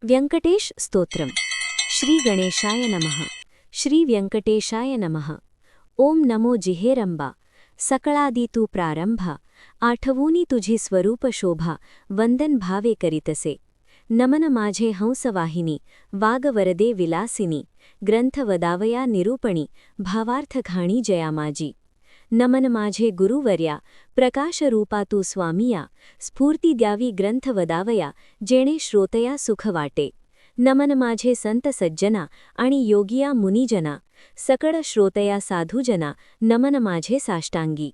व्यंकटेश स्तोत्रम. श्री गणेशाय नमः. श्री व्यंकटेशाय नमः. ओम नमो जिहेरंबा. सकळादी तू प्रारंभा. आठवूनी तुझी स्वरूप शोभा. वंदन भावे करीतसे. नमन माझे हंसवाहिनी. वागवरदे विलासिनी. ग्रंथ वदावया निरूपणी. भावार्थ घाणी जया माझी. नमन माझे गुरुवर्या. प्रकाशरूपा तू स्वामिया. स्फूर्ती द्यावी ग्रंथ वदावया. जेणे श्रोतया सुख वाटे. नमन माझे संत सज्जना आणि योगिया मुनिजना. सकळ श्रोतया साधुजना. नमन माझे साष्टांगी.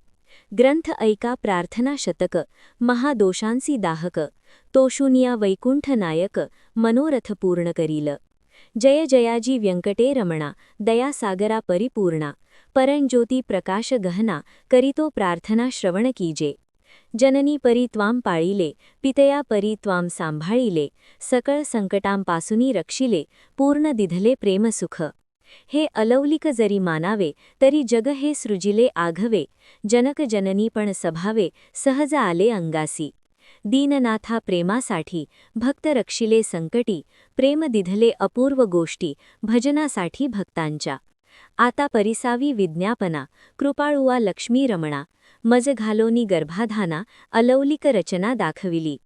ग्रंथ ऐका प्रार्थना शतक. महादोषांसी दाहक. तोषुनिया वैकुंठ नायक. मनोरथ पूर्ण करील. जय जयाजी व्यंकटे रमणा. दया सागरा परिपूर्णा. परंज्योती प्रकाश गहना. करीतो प्रार्थना श्रवण कीजे. जननी परी त्वाम पाळिले. पितया परी त्वाम सांभाळिले. सकळ संकटांपासूनी रक्षिले. पूर्ण दिधले प्रेमसुख. हे अलौलिक जरी मानावे तरी जग हे सृजिले आघवे. जनक जननी पण सभावे. सहज आले अंगासी. दीननाथा प्रेमासाठी. भक्त रक्षिले संकटी. प्रेम दिधले अपूर्व गोष्टी. भजनासाठी भक्तांच्या. आता परिसावी विज्ञापना. कृपाळुवा लक्ष्मी रमणा. मज घालोनी गर्भाधाना. अलौलिक रचना दाखविली.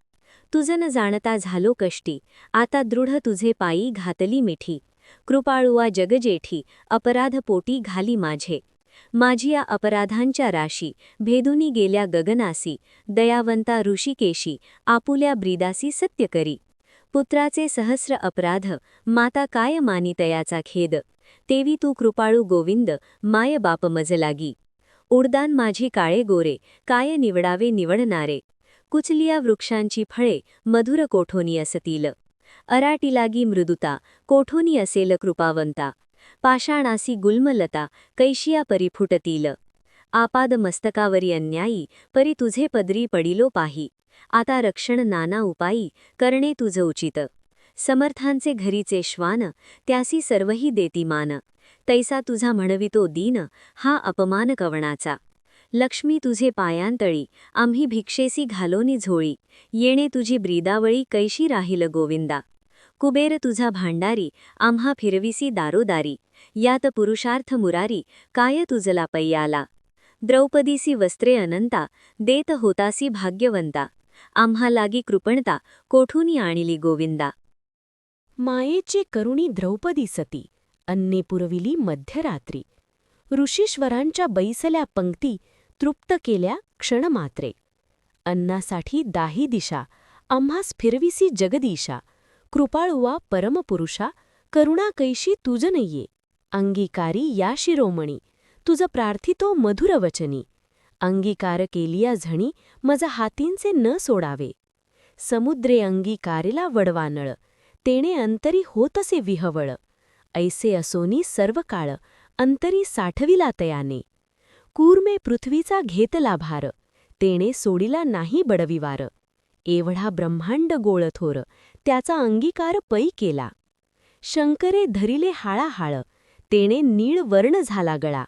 तुझ न जाणता झालो कष्टी. आता दृढ तुझे पायी घातली मिठी. कृपाळुवा जगजेठी. अपराध पोटी घाली माझे. माझिया अपराधांच्या राशी. भेदुनी गेल्या गगनासी. दयावंता ऋषिकेशी. आपुल्या ब्रीदासी सत्य करी. पुत्राचे सहस्र अपराध. माता काय मानी तयाचा खेद. तेवी तू कृपाळू गोविंद. माय बाप मज लागी. उडदान माझी काळे गोरे. काय निवडावे निवडणारे. कुचलिया वृक्षांची फळे. मधुर कोठोनी असतील. अराटी लागी मृदुता. कोठोनी असेल कृपावंता. पाषाणासी गुल्मलता. कैशिया परिफुटतील. आपाद मस्तकावरी अन्यायी. परी तुझे पदरी पडिलो पाही. आता रक्षण नाना उपायी. करणे तुझ उचित. समर्थांचे घरीचे श्वान. त्यासी सर्वही देती मान. तैसा तुझा म्हणवितो दीन. हा अपमान कवणाचा. लक्ष्मी तुझे पायांतळी. आम्ही भिक्षेसी घालोनी झोळी. येणे तुझी ब्रीदावळी कैशी राहील गोविंदा. कुबेर तुझा भांडारी. आम्हा फिरविसी दारोदारी. यात पुरुषार्थ मुरारी. काय तुझला पय्याला. द्रौपदीसी वस्त्रे अनंता. देत होतासी भाग्यवंता. आम्हा लागी कृपणता. कोठूनी आणिली गोविंदा. मायेची करुणी द्रौपदी सती. अन्ने पुरविली मध्यरात्री. ऋषीश्वरांच्या बैसल्या पंक्ती. तृप्त केल्या क्षणमात्रे. अन्नासाठी दाही दिशा. आम्हास फिरविसी जगदीशा. कृपाळुवा परमपुरुषा. करुणा कैशी तुझ नये. अंगीकारी या शिरोमणी. तुझ प्रार्थितो मधुर वचनी. अंगीकार केलिया झणी. मज हातींचे न सोडावे. समुद्रे अंगीकारिला वडवानळ. तेणे अंतरी होतसे विहवळ. ऐसे असोनी सर्व काळ. अंतरी साठविला तयाने. कूर्मे पृथ्वीचा घेतला भार. तेणे सोडिला नाही बडविवार. एवढा ब्रह्मांड गोळथोर. त्याचा अंगीकार पै केला. शंकरे धरिले हाळाहाळ. तेणे नीळ वर्ण झाला गळा.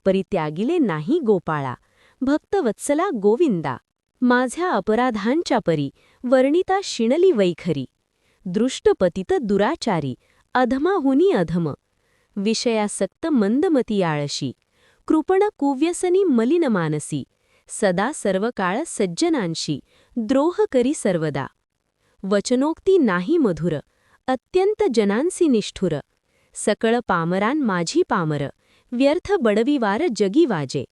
परित्यागिले नाही गोपाळा. भक्तवत्सला गोविंदा. माझ्या अपराधांच्या परी. वर्णिता शिणली वैखरी. दृष्टपतित दुराचारी. अधमाहुनी अधम. विषयासक्त मंदमती आळशी. कृपण कुव्यसनी मलिन मानसी. सदा सर्व काळ सज्जनांशी. द्रोह करी सर्वदा. वचनोक्ती नाही मधुर. अत्यंत जनांसी निष्ठुर. सकळ पामरान माझी पामर. व्यर्थ बडविवार जगी वाजे.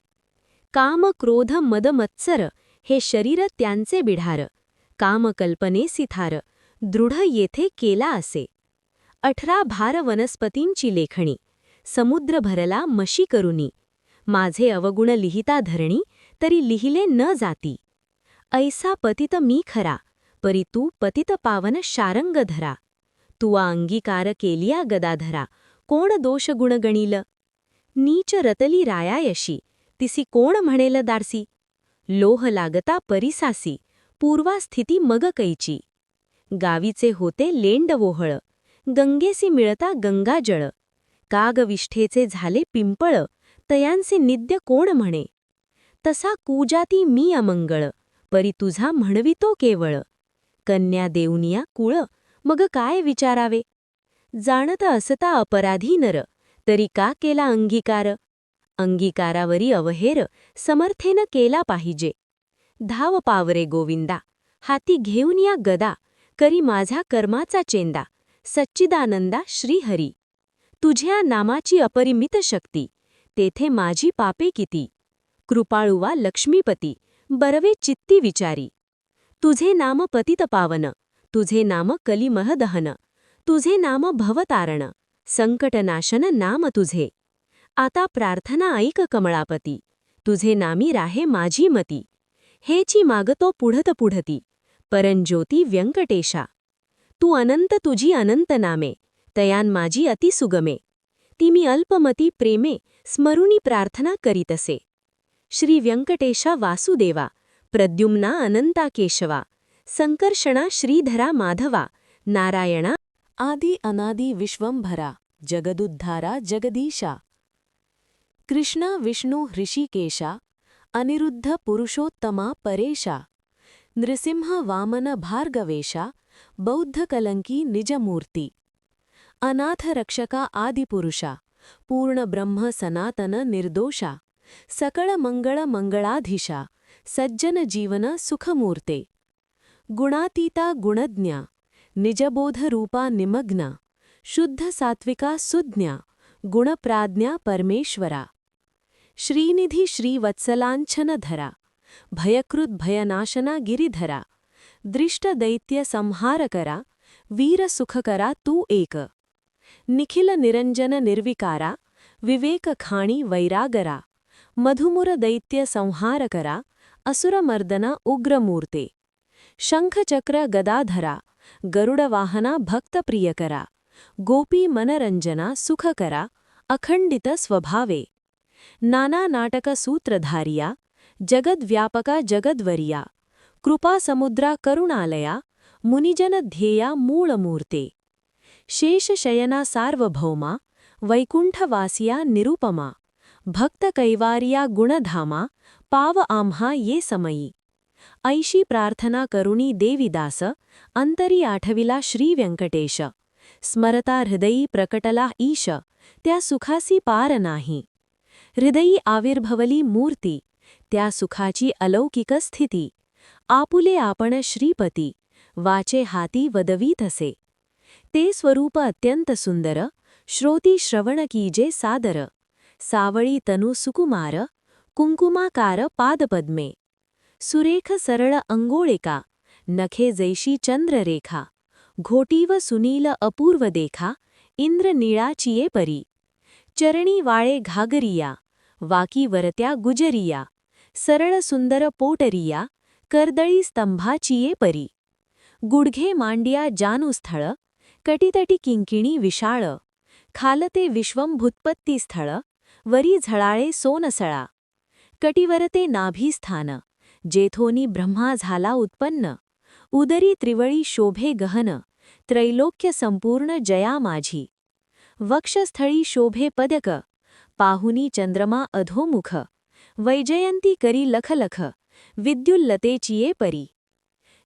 काम क्रोध मद मत्सर. हे शरीर त्यांचे बिढार. कामकल्पने सिथार. दृढ येथे केला असे. 18 भार वनस्पतींची लेखणी. समुद्र भरला मशी करुनी. माझे अवगुण लिहिता धरणी. तरी लिहिले न जाती. ऐसा पतित मी खरा. परी तू पतित पावन शारंग धरा. तुवा अंगीकार केलिया गदाधरा. कोण दोष गुण गणील. नीच रतली रायायशी. तिसी कोण म्हणेल दारसी. लोह लागता परिसासी. पूर्वा स्थिती मग कैची. गावीचे होते लेंड वोहळ. गंगेसी मिळता गंगाजळ. कागविष्ठेचे झाले पिंपळ. तयांचे निद्य कोण म्हणे. तसा कुजाती मी अमंगळ. परी तुझा म्हणवितो केवळ. कन्या देऊनिया कुळ. मग काय विचारावे? जाणत असता अपराधी नर, तरी का केला अंगीकार? अंगीकारावरी अवहेर समर्थेन केला पाहिजे. धाव पावरे गोविंदा, हाती घेऊन या गदा, करी माझा कर्माचा चेंदा, सच्चिदानंदा श्रीहरी. तुझ्या नामाची अपरिमित शक्ती, तेथे माझी पापे किती. कृपाळुवा लक्ष्मीपती, बरवे चित्ती विचारी. तुझे नाम पतित पावन, तुझे नाम कलिमहदहन, तुझे नाम भवतारण, संकटनाशन नाम तुझे. आता प्रार्थना ऐक कमळापती, तुझे नामी राहे माझी मती. हेची मागतो पुढत पुढती, परंज्योती व्यंकटेशा. तू अनंत तुझी अनंत नामे, तयान माझी अतिसुगमे. ती मी अल्पमती प्रेमे, स्मरुनी प्रार्थना करीतसे. श्री व्यंकटेशा वासुदेवा, प्रद्युम्ना अनंता केशवा, संकर्षणा श्रीधरा माधवा, नारायणा आदि अनादि विश्वंभरा, जगदुद्धारा जगदीशा. कृष्ण विष्णु हृषिकेशा, अनिरुद्ध पुरुषोत्तमा परेशा. नृसिंह वामन भार्गवेशा, बौद्ध कलंकी निजमूर्ती. अनाथ रक्षका आदिपुरुषा, पूर्ण ब्रह्म सनातन निर्दोषा. सकळ मंगळ मंगळाधीशा, सज्जन जीवन सुखमूर्ते. गुणातीता गुणज्ञा, निजबोध रूपा निमग्ना. शुद्ध सात्विका सुज्ञा, गुणप्राज्ञा परमेश्वरा. श्रीनिधी श्रीवत्सलांछनधरा, भयकृत भयनाशना गिरिधरा. दृष्ट दैत्य संहारकरा, वीर सुखकरा तू एक. निखिल निरंजन निर्विकारा, विवेक खाणी वैरागरा. मधुमुर दैत्य संहारकरा, असुरमर्दना उग्रमूर्ते. शंखचक्र गदाधरा, गरुडवाहना भक्तप्रियकरा. गोपी मनरंजना सुखकरा, अखंडित स्वभावे. नाना नाटक सूत्रधारिया, जगद्व्यापका जगद्वरिया. कृपासमुद्रा करुणालया, मुनिजन ध्येया मूळमूर्ते. शेषशयना सार्वभौमा, वैकुंठवासिया निरुपमा. भक्तकैवार्या गुणधामा, पाव आम्हा ये समयी. ऐशी प्रार्थना करुणी देवीदास, अंतरी आठविला श्री व्यंकटेश. स्मरता हृदयी प्रकटला ईश, त्या सुखासी पार नाही. हृदयी आविर्भवली मूर्ती, त्या सुखाची अलौकिक स्थिती. आपुले आपण श्रीपती, वाचे हाती वदवीतसे. ते स्वरूप अत्यंत सुंदर, श्रोती श्रवण कीजे सादर. सावळी तनु सुकुमार, कुंकुमाकार पादपद्मे. सुरेख सरळ अंगोळेका, नखे जैशी चंद्ररेखा. घोटीव सुनील अपूर्व देखा, इंद्र निळाचिये परी. चरणी वाळे घागरिया, वाकी वरत्या गुजरिया. सरळ सुंदर पोटरिया, कर्दळी स्तंभाचिये परी. गुडघे मांडिया जानुस्थळ, कटितटी किंकिणी विशाळ. खालते विश्वंभुत्पत्ती स्थळ, वरी झळाळे सोनसळा. कटिवरते नाभीस्थान, जेथोनी ब्रह्मा झाला उत्पन्न. उदरी त्रिवळी शोभे गहन, त्रैलोक्य संपूर्ण जया माझी. वक्षस्थळी शोभे पदक, पाहुनी चंद्रमा अधोमुख. वैजयंती करी लखलख, विद्युल्लतेचिये परी.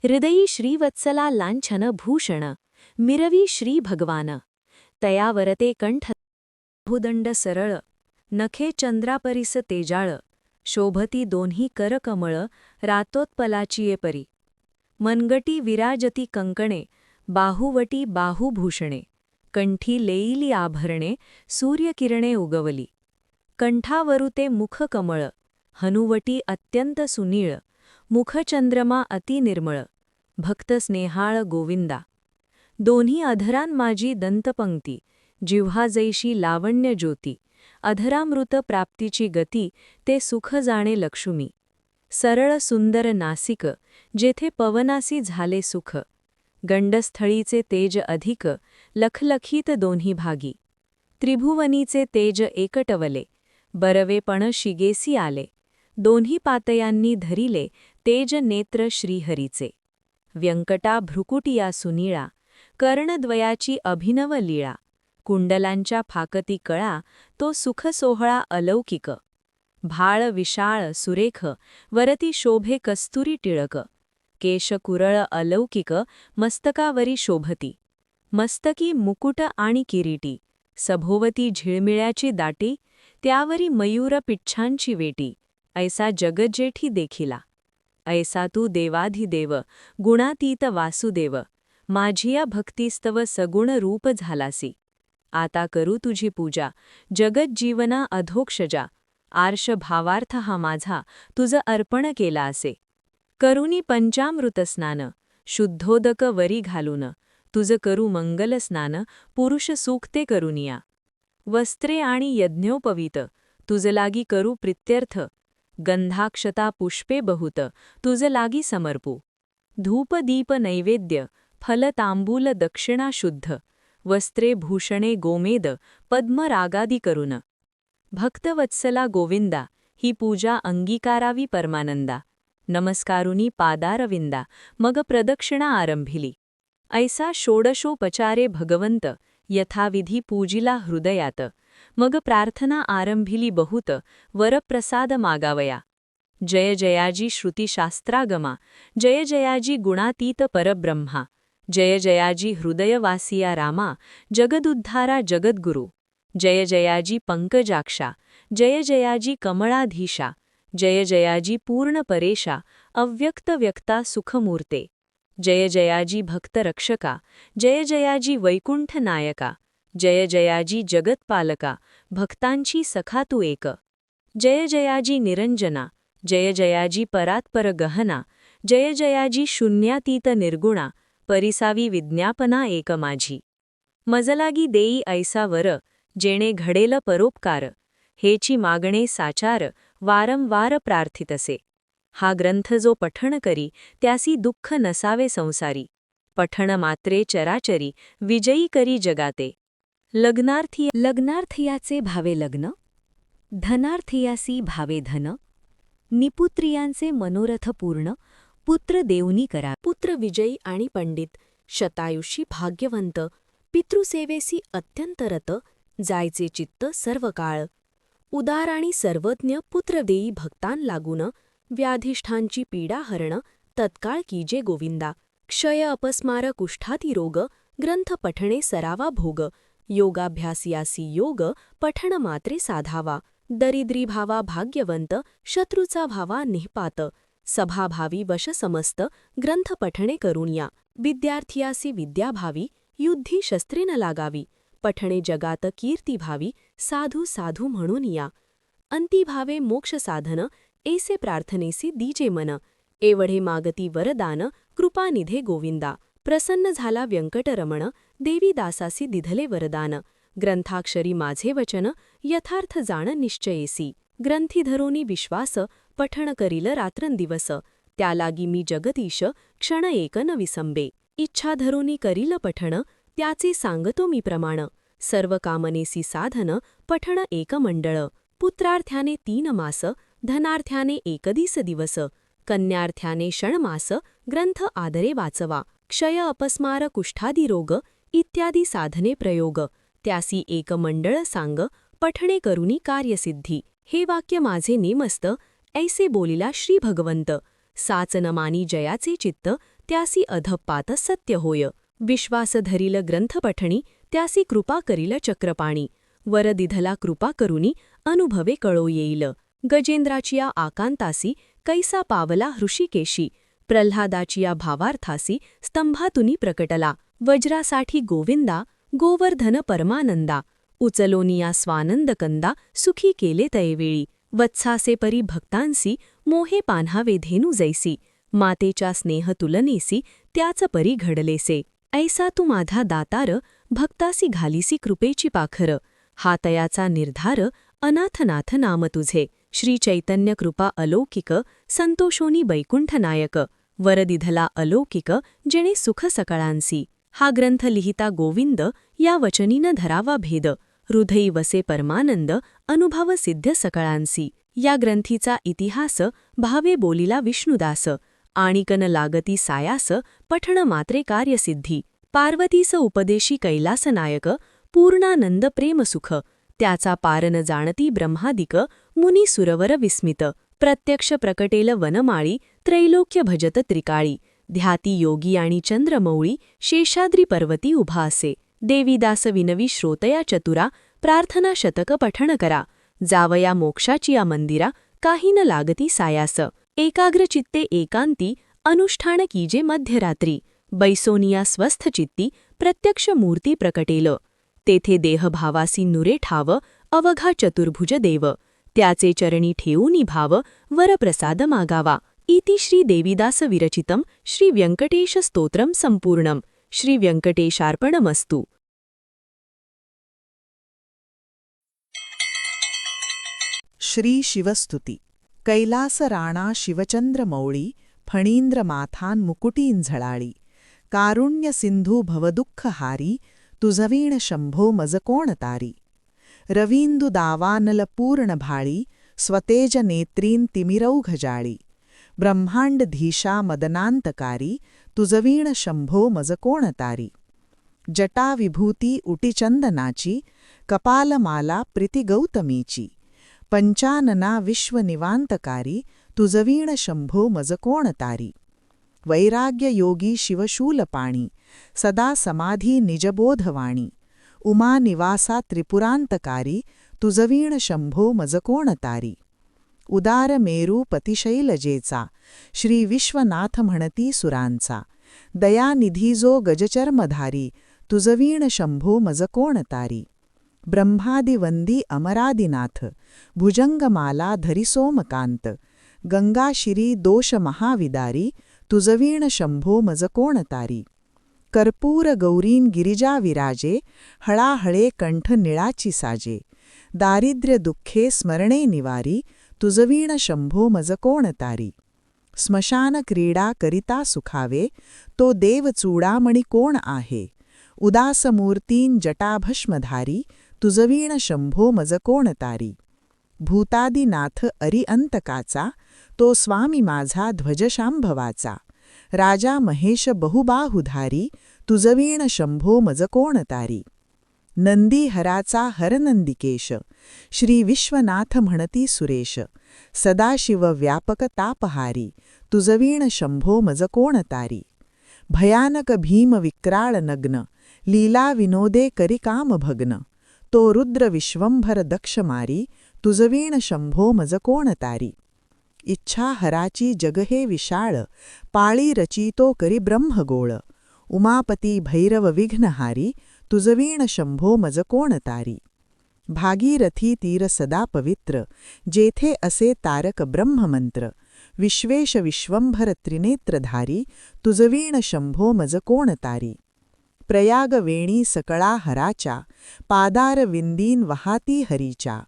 हृदयी श्रीवत्सला लांछन भूषण, मिरवी श्री भगवान. तयावरते कंठ भुदंड सरळ, नखे चंद्रापरिस तेजाळ. शोभती दोन्ही करकमळ, रातोत्पलाचिये परी. मनगटी विराजती कंकणे, बाहुवटी बाहुभूषणे. कंठी लेईली आभरणे, सूर्यकिरणे उगवली. कंठावरुते मुखकमळ, हनुवटी अत्यंत सुनीळ. मुखचंद्रमा अतिनिर्मळ, भक्त स्नेहाळ गोविंदा. दोन्ही अधरान माझी दंतपंक्ती, जिव्हा जैशी लावण्य ज्योती. अधरामृत प्राप्तीची गती, ते सुख जाणे लक्ष्मी. सरळ सुंदर नासिक, जेथे पवनासी झाले सुख. गंडस्थळीचे तेज अधिक, लखलखीत दोन्ही भागी. त्रिभुवनीचे तेज एकटवले, बरवेपण शिगेसी आले. दोन्ही पातयांनी धरिले, तेज नेत्र श्रीहरीचे. व्यंकटा भ्रुकुटिया सुनीळा, कर्णद्वयाची अभिनव लीळा. कुंडलांच्या फाकती कळा, तो सुखसोहळा अलौकिक. भाळ विशाळ सुरेख, वरती शोभे कस्तुरी टिळक. केश कुरळ अलौकिक, मस्तकावरी शोभती. मस्तकी मुकुट आणि किरीटी, सभोवती झिळमिळ्याची दाटी, त्यावरी मयूर पिच्छांची वेटी, ऐसा जगज्जेठी देखिला. ऐसा तू देवाधिदेव, गुणातीत वासुदेव, माझिया भक्तिस्तव सगुण रूप झालासी. आता करू तुझी पूजा, जगज्जीवना अधोक्षजा, आर्ष भावार्थ हा माझा तुझ अर्पण केला असे. करुनी पंचामृत स्नान, शुद्धोदक वरी घालून, तुझ करू मंगल स्नान, पुरुष सूक्ते करुनिया. वस्त्रे आणि यज्ञोपवीत, तुझ लागी करू प्रित्यर्थ, गंधाक्षता पुष्पे बहुत, तुझ लागी समर्पू. धूप दीप नैवेद्य, फल तांबूल दक्षिणा शुद्ध, वस्त्रे भूषणे गोमेद, पद्म रागादी करुन. भक्तवत्सला गोविंदा, ही पूजा अंगीकारावी परमानंदा. नमस्कारुनी पादारविंदा, मग प्रदक्षिणा आरंभिली. ऐसा षोडशोपचारे भगवंत, यथाविधी पूजिला हृदयात. मग प्रार्थना आरंभिली बहुत, वरप्रसाद मागावया. जय जयाजी श्रुतिशास्त्रागमा, जय जयाजी गुणातीत परब्रह्मा, जय जयाजी हृदयवासिया रामा, जगदुद्धारा जगद्गुरु. जय जयाजी पंकजाक्षा, जय जयाजी कमळाधीशा, जय जयाजी पूर्ण परेशा, अव्यक्त व्यक्ता सुखमूर्ते. जय जयाजी भक्तरक्षका, जय जयाजी वैकुंठ नायका, जय जयाजी जगत्पालका, भक्तांची सखा तू एक. जय जयाजी निरंजना, जय जयाजी परात्पर गहना, जय जयाजी शून्यातीत निर्गुणा, परिसावी विज्ञापना एक माझी. मजलागी देई ऐसा वर, जेणे घडेल परोपकार, हेची मागणे साचार, वारंवार प्रार्थितसे. हा ग्रंथ जो पठण करी, त्यासी दुःख नसावे संसारी. पठण मात्रे चराचरी, विजयी करी जगाते. लग्नार्थियाचे भावे लग्न, धनार्थियासी भावे धन, निपुत्रियांचे मनोरथ पूर्ण, पुत्र देवनी करा. पुत्र विजयी आणि पंडित, शतायुषी भाग्यवंत, पितृसेवेसी अत्यंत रत, जायचे चित्त सर्व काळ. उदार आणि सर्वज्ञ पुत्र देई भक्तान लागून, व्याधिष्ठांची पीडा हरण, तत्काळ कीजे गोविंदा. क्षय अपस्मार कुष्ठाती रोग, ग्रंथ पठणे सरावा भोग, योगाभ्यासियासी योग, पठण मात्रे साधावा. दरिद्री भावा भाग्यवंत, शत्रूचा भावा निःपात, सभाभावी वश समस्त, ग्रंथ पठणे करुनिया. विद्यार्थियासी विद्याभावी, युद्धी शस्त्रे न लागावी, पठणे जगात कीर्ती भावी, साधू साधू म्हणून या. अंतिभावे मोक्ष साधन, ऐसे प्रार्थनेसी दीजे मन, एवढे मागती वरदान, कृपानिधे गोविंदा. प्रसन्न झाला व्यंकटरमण, देवी दासासी दिधले वरदान. ग्रंथाक्षरी माझे वचन, यथार्थ जाण निश्चयेसी. ग्रंथी धरोनी विश्वास, पठण करील रात्रंदिवस, त्यालागी मी जगदीश, क्षण एक न विसंबे. इच्छा धरोनी करील पठण, त्याचे सांगतो मी प्रमाण. सर्व कामनेसी साधन, पठण एक मंडळ. पुत्रार्थ्याने 3 मास, धनार्थ्याने 1 दिवस, कन्यार्थ्याने षण्मास, ग्रंथ आदरे वाचवा. क्षय अपस्मार कुष्ठादी रोग, इत्यादी साधने प्रयोग, त्यासी एक मंडळ सांग, पठणे करुनी कार्यसिद्धी. हे वाक्य माझे नेमस्त, ऐसे बोलिला श्री भगवंत. साच न मानी जयाचे चित्त, त्यासी अधपात सत्य होय. विश्वास धरील ग्रंथ पठणी, त्यासी कृपा करील चक्रपाणी. वर दिधला कृपा करुनी, अनुभवे कळो येईल. गजेंद्राचिया आकांतासी, कैसा पावला हृषिकेशी, प्रल्हादाचिया भावार्थासी, स्तंभातुनी प्रकटला. वज्रासाठी गोविंदा, गोवर्धन परमानंदा, उचलोनिया स्वानंदकंदा, सुखी केले तयवेळी. वत्सासे परी भक्तांसी, मोहे पान्हावे धेनू जैसी, मातेच्या स्नेह तुलनेसी, त्याच परी घडलेसे. ऐसा तू माझा दातार, भक्तासी घालीसी कृपेची पाखर. हा तयाचा निर्धार, अनाथनाथ नाम तुझे. श्री चैतन्य कृपा अलौकिक, संतोषोनी बैकुंठनायक. वरदिधला अलौकिक, जेणे सुख सकळांसी. हा ग्रंथ लिहिता गोविंद, या वचनीन धरावा भेद. हृदयी वसे परमानंद, अनुभव सिद्ध सकळांसी. या ग्रंथीचा इतिहास, भावे बोलिला विष्णुदास. आणिकन लागती सायास, पठण मात्रे कार्यसिद्धी. पार्वतीस उपदेशी कैलासनायक, पूर्णानंद प्रेमसुख. त्याचा पारन जाणती ब्रह्मादिक, मुनी सुरवर विस्मित. प्रत्यक्ष प्रकटेल वनमाळी, त्रैलोक्य भजत त्रिकाळी. ध्याती योगी आणि चंद्रमौळी शेषाद्री पर्वती उभा असे. देवीदास विनवी श्रोतया चतुरा प्रार्थना शतक पठण करा. जावया मोक्षाची या मंदिरा काही न लागती सायास. एकाग्र चित्ते एकांती अनुष्ठान कीजे मध्यरात्री. बैसोनिया स्वस्थ चित्ती प्रत्यक्ष मूर्ती प्रकटेल. तेथे देहभावासी नुरे ठाव अवघा चतुर्भुज देव. त्याचे चरणी ठेवूनी भाव वरप्रसाद मागावा. इति श्री देवीदास विरचितम श्री व्यंकटेश स्तोत्रम संपूर्णम. श्री व्यंकटेशार्पणमस्तु. श्री शिवस्तुती. कैलास राणा शिवचंद्रमौळी फणींद्र माथान मुकुटीं झळाळी. कारुण्य सिंधू भवदुःखहारी तुझवीण शंभो मज कोण तारी. रवींदु दावानल पूर्ण भाळी स्वतेज नेत्रीं तिमिरौघ जाळी. ब्रह्मांड धीशा मदनांतकारी तुझवीण शंभो मज कोण तारी. जटा विभूती उटिचंदनाची कपालमाला प्रीतिगौतमीची. पंचानना विश्वनिवांतकारी तुझवीण शंभो मज कोण तारी. वैराग्य योगी शिवशूलपाणी सदा समाधी निजबोधवाणी. उमा निवासा त्रिपुरांतकारी तुझवीण शंभो मज कोण तारी. उदार मेरू पतिशैलजेचा श्री विश्वनाथ म्हणती सुरांचा. दयानिधी जो गजचर्मधारी तुझवीण शंभो मज कोण तारी. ब्रह्मादिवंदी अमरादिनाथ भुजंगमाला धरी सोमकांत. गंगाशिरी दोष महाविदारी तुझवीण शंभो मज कोण तारी. कर्पूर गौरीन गिरिजा विराजे हळाहळे कंठ निळाची साजे. दारिद्र्य दुःखे स्मरणे निवारी तुझवीण शंभो मज कोण तारी. स्मशान क्रीडा करिता सुखावे तो देव चूडामणी कोण आहे. उदासमूर्तीं जटाभस्मधारी तुझवीण शंभो मज कोण तारी. भूतादिनाथ अरिअंतकाचा तो स्वामी माझा ध्वजशांभवाचा. राजा महेश बहुबाहुधारी तुझवीण शंभो मज कोण तारी. नंदीहराचा हरनंदिकेश श्री विश्वनाथ म्हणती सुरेश. सदाशिव व्यापक तापहारी तुझवीण शंभो मज कोण तारी. भयानक भीम विक्राळ नग्न लीला विनोदे करी काम भग्न. तो रुद्र विश्वंभर दक्षमारी तुझवीण शंभो मज कोण तारी. इच्छा हराची जगहे विशाळ पाळी रचितो करी ब्रह्मगोळ. उमापती भैरव विघ्नहारी तुझवीण शंभो मज कोण तारी. भागीरथी तीर सदा पवित्र जेथे असे तारक ब्रह्ममंत्र. विश्वेश विश्वंभर त्रिनेत्रधारी तुझवीण शंभो मज कोण तारी. प्रयाग वेणी सकळा हराच्या पादार विंदीन वहाती हरीच्या.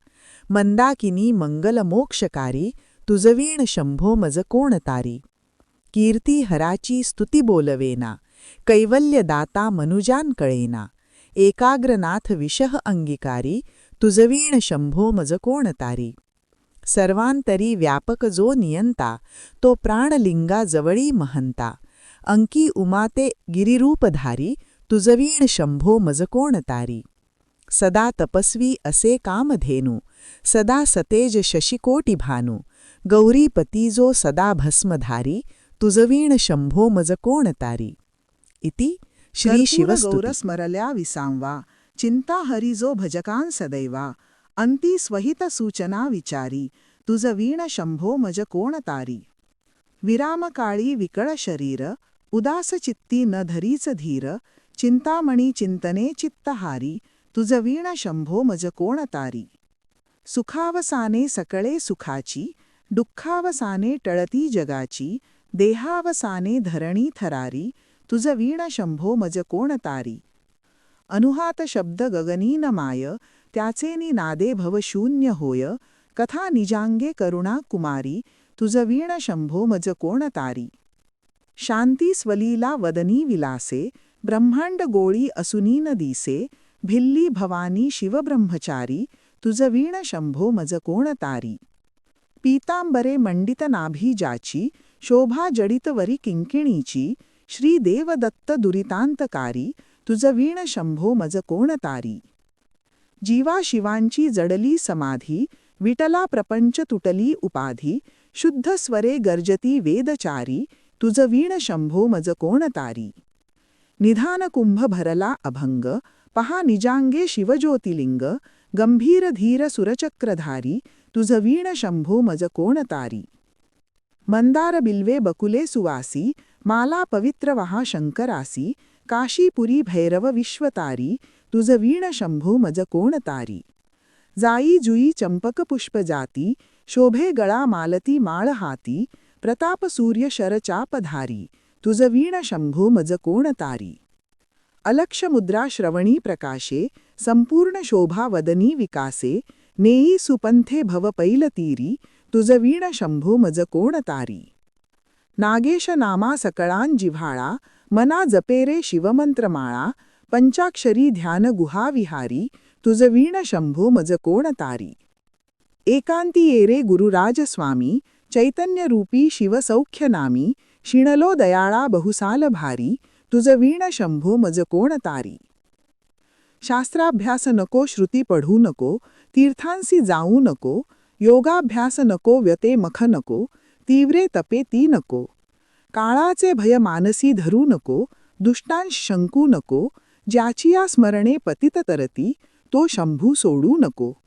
मंदाकिनी मंगल मोक्षकारी तुझवीण शंभो मज कोण तारी. कीर्ती हराची स्तुती बोलवेना कैवल्यदाता मनुजान कळेना. एकाग्रनाथ विशह अंगीकारी तुझवीण शंभो मज कोण तारी. सर्वांतरी व्यापक जो नियंता तो प्राणलिंगा जवळी महंता. अंकी उमाते गिरिरूपधारी तुझवीण शंभो मज कोण तारी. सदा तपस्वी असे कामधेनू सदा सतेज शशिकोटी भानू. गौरीपती जो सदा भस्मधारी तुझवीण शंभो मज कोण तारी. इति श्री शिवस्तुती. गौरस्मरल्या विसांवा चिंता हरी जो भजकान सदैवा. अंती स्वहित सूचना विचारी तुझवीण शंभो मज कोण तारी. विरामकाळी विकळ शरीर उदास चित्ती न धरीच धीर. चिंतामणी चिंतने चित्तहारी तुझवीण शंभो मज कोण तारी. सुखावसाने सकळे सुखाची दुःखावसाने टळती जगाची. देहावसाने धरणी थरारी तुझवीण शंभो मज कोण तारी. अनुहात शब्द गगनी न माय त्याचेनी नादे भवशून्य होय. कथा निजांगे करुणा कुमारी तुझवीण शंभो मज कोण तारी. शांती स्वलीला वदनी विलासे ब्रह्मांड गोळी असुनीन दिसे. भिल्ली भवानी शिवब्रह्मचारी तुझवीण शंभो मज कोण तारी. पीतांबरे मंडित नाभी जाची शोभा जडित वरी किंकिणीची. श्री देवदत्त दुरितांतकारी तुझवीण शंभो मज कोण तारी. जीवा शिवांची जडली समाधी विटला प्रपंच तुटली उपाधी. शुद्ध स्वरे गर्जती वेदचारी तुझ वीण शंभो मज कोण तारी. निधान कुंभ भरला अभंग, पहा निजांगे शिवज्योतिलिंग. गंभीर धीर सुरचक्रधारी, तुझ वीण शंभो मज कोण तारी. मंदार बिल्वे बकुले सुवासी, माला पवित्र वहा शंकरासी. काशीपुरी भैरव विश्वतारी, तुझ वीण शंभो मज कोण तारी. जाई जुई चंपक पुष्प जाती, शोभे गळा मालती माळ हाती. प्रताप सूर्य शरचापधारी, तुझ वीण शंभो मज कोण तारी. अलक्ष मुद्रा श्रवणी प्रकाशे, संपूर्ण शोभा वदनी विकासे. नेई सुपंथे भव पैलतीरी, तुझ वीण शंभो मज कोण तारी. नागेश नामा सकळां जिव्हाळा, मना जपेरे शिवमंत्रमाळा. पंचाक्षरी ध्यान गुहा विहारी, तुझ वीण शंभो मज कोण तारी. एकांती येरे गुरुराज स्वामी, चैतन्य रूपी शिव सौख्य नामी. शिणलो दयाळा बहुसाल भारी, तुझ वीण शंभो मज कोण तारी. शास्त्राभ्यास नको श्रुती पढू नको, तीर्थांसी जाऊ नको. योगाभ्यास नको व्यते मख नको, तीव्रे तपे ती नको. काळाचे भय मानसी धरू नको, दुष्टांश शंकू नको. ज्याचिया स्मरणे पतित तरती, तो शंभू सोडू नको.